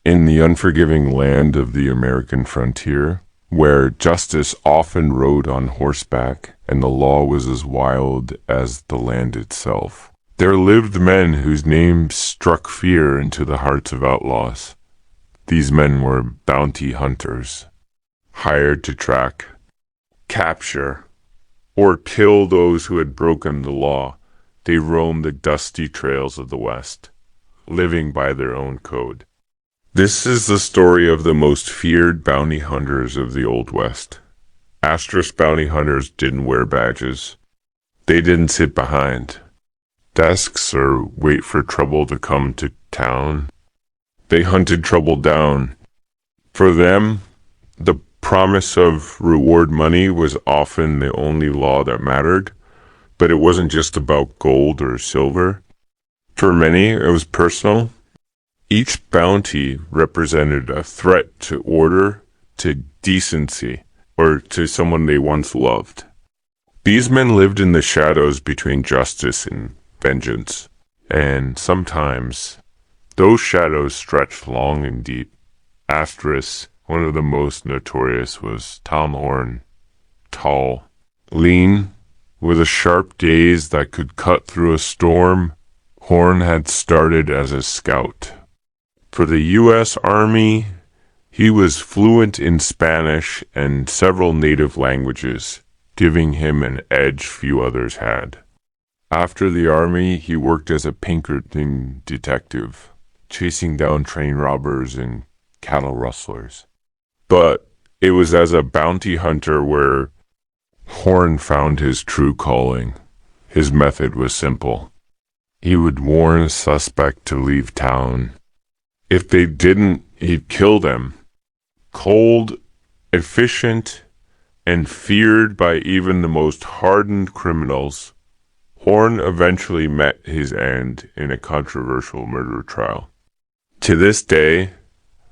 In the unforgiving land of the American frontier, where justice often rode on horseback and the law was as wild as the land itself, there lived men whose names struck fear into the hearts of outlaws. These men were bounty hunters, hired to track, capture, or kill those who had broken the law. They roamed the dusty trails of the West, living by their own code. This is the story of the most feared bounty hunters of the Old West. Asterisk bounty hunters didn't wear badges. They didn't sit behind desks or wait for trouble to come to town. They hunted trouble down. For them, the promise of reward money was often the only law that mattered, but it wasn't just about gold or silver. For many, it was personal. Each bounty represented a threat to order, to decency, or to someone they once loved. These men lived in the shadows between justice and vengeance, and sometimes those shadows stretched long and deep. Asterisk, one of the most notorious was Tom Horn. Tall, lean, with a sharp gaze that could cut through a storm, Horn had started as a scout. For the U.S. Army, he was fluent in Spanish and several native languages, giving him an edge few others had. After the Army, he worked as a Pinkerton detective, chasing down train robbers and cattle rustlers. But it was as a bounty hunter where Horn found his true calling. His method was simple. He would warn a suspect to leave town. If they didn't, he'd kill them. Cold, efficient, and feared by even the most hardened criminals, Horn eventually met his end in a controversial murder trial. To this day,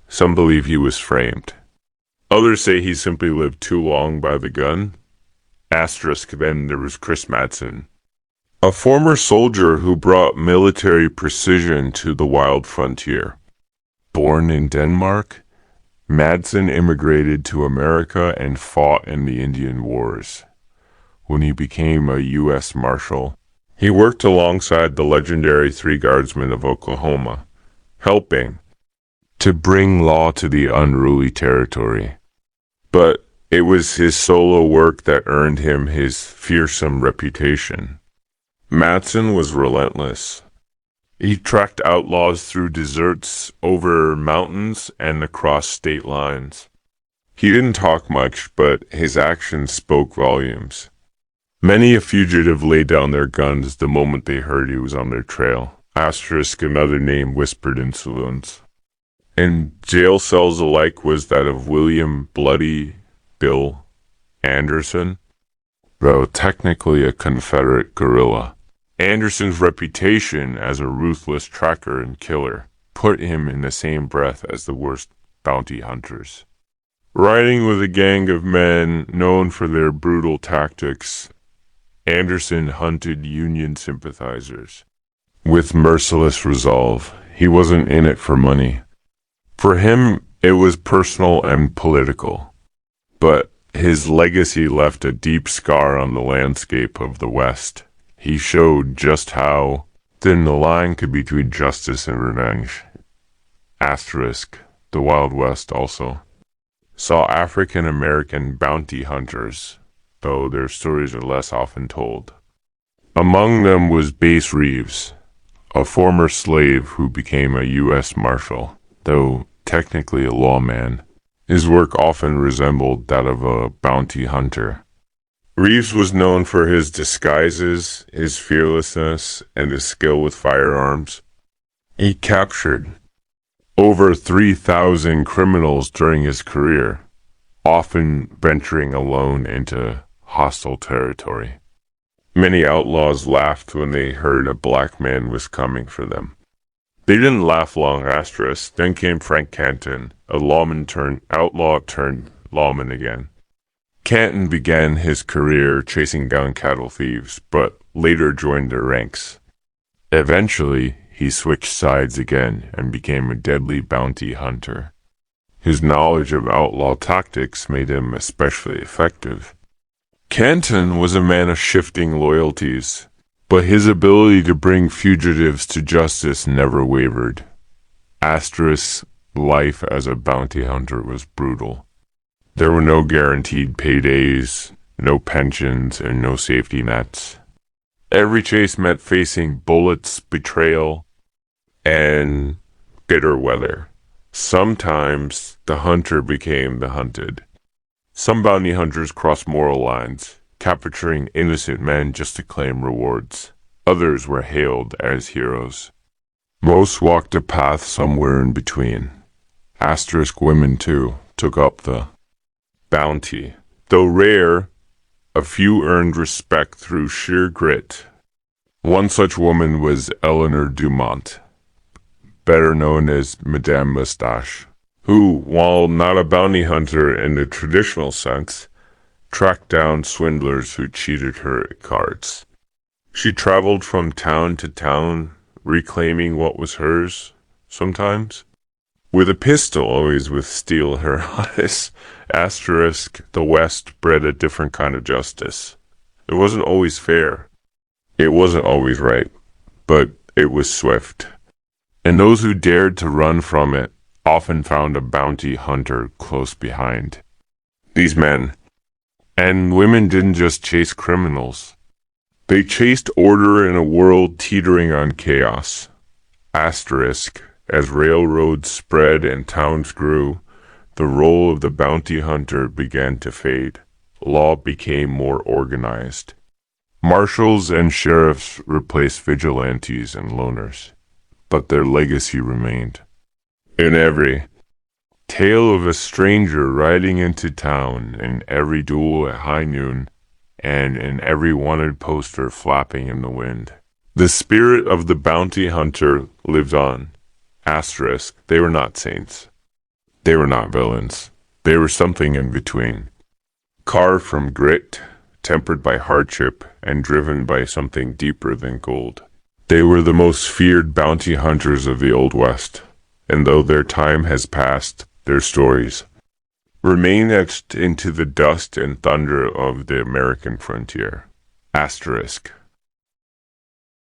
some believe he was framed. Others say he simply lived too long by the gun. Asterisk, then there was Chris Madsen, a former soldier who brought military precision to the wild frontier. Born in Denmark, Madsen immigrated to America and fought in the Indian Wars. When he became a U.S. Marshal, he worked alongside the legendary Three Guardsmen of Oklahoma, helping to bring law to the unruly territory. But it was his solo work that earned him his fearsome reputation. Madsen was relentless. He tracked outlaws through deserts, over mountains, and across state lines. He didn't talk much, but his actions spoke volumes. Many a fugitive laid down their guns the moment they heard he was on their trail. Asterisk, another name whispered in saloons. In jail cells alike was that of William Bloody Bill Anderson, though technically a Confederate guerrilla. Anderson's reputation as a ruthless tracker and killer put him in the same breath as the worst bounty hunters. Riding with a gang of men known for their brutal tactics, Anderson hunted Union sympathizers. With merciless resolve, he wasn't in it for money. For him, it was personal and political. But his legacy left a deep scar on the landscape of the West. He showed just how thin the line could be between justice and revenge. Asterisk, the Wild West also saw African American bounty hunters, though their stories are less often told. Among them was Bass Reeves, a former slave who became a U.S. Marshal, though technically a lawman. His work often resembled that of a bounty hunter. Reeves was known for his disguises, his fearlessness, and his skill with firearms. He captured over 3,000 criminals during his career, often venturing alone into hostile territory. Many outlaws laughed when they heard a black man was coming for them. They didn't laugh long. Asterisk. Then came Frank Canton, a lawman turned outlaw turned lawman again. Canton began his career chasing down cattle thieves, but later joined their ranks. Eventually, he switched sides again and became a deadly bounty hunter. His knowledge of outlaw tactics made him especially effective. Canton was a man of shifting loyalties, but his ability to bring fugitives to justice never wavered. Asterisk's life as a bounty hunter was brutal. There were no guaranteed paydays, no pensions, and no safety nets. Every chase meant facing bullets, betrayal, and bitter weather. Sometimes the hunter became the hunted. Some bounty hunters crossed moral lines, capturing innocent men just to claim rewards. Others were hailed as heroes. Most walked a path somewhere in between. Asterisk women, too, took up the bounty. Though rare, a few earned respect through sheer grit. One such woman was Eleanor Dumont, better known as Madame Mustache, who, while not a bounty hunter in the traditional sense, tracked down swindlers who cheated her at cards. She traveled from town to town, reclaiming what was hers, sometimes, with a pistol always with steel her hottest. Asterisk, the West bred a different kind of justice. It wasn't always fair. It wasn't always right, but it was swift. And those who dared to run from it often found a bounty hunter close behind. These men and women didn't just chase criminals. They chased order in a world teetering on chaos. Asterisk, as railroads spread and towns grew, the role of the bounty hunter began to fade. Law became more organized. Marshals and sheriffs replaced vigilantes and loners, but their legacy remained. In every tale of a stranger riding into town, in every duel at high noon, and in every wanted poster flapping in the wind, the spirit of the bounty hunter lived on. Asterisk, they were not saints. They were not villains. They were something in between. Carved from grit, tempered by hardship, and driven by something deeper than gold. They were the most feared bounty hunters of the Old West, and though their time has passed, their stories remain etched into the dust and thunder of the American frontier. Asterisk.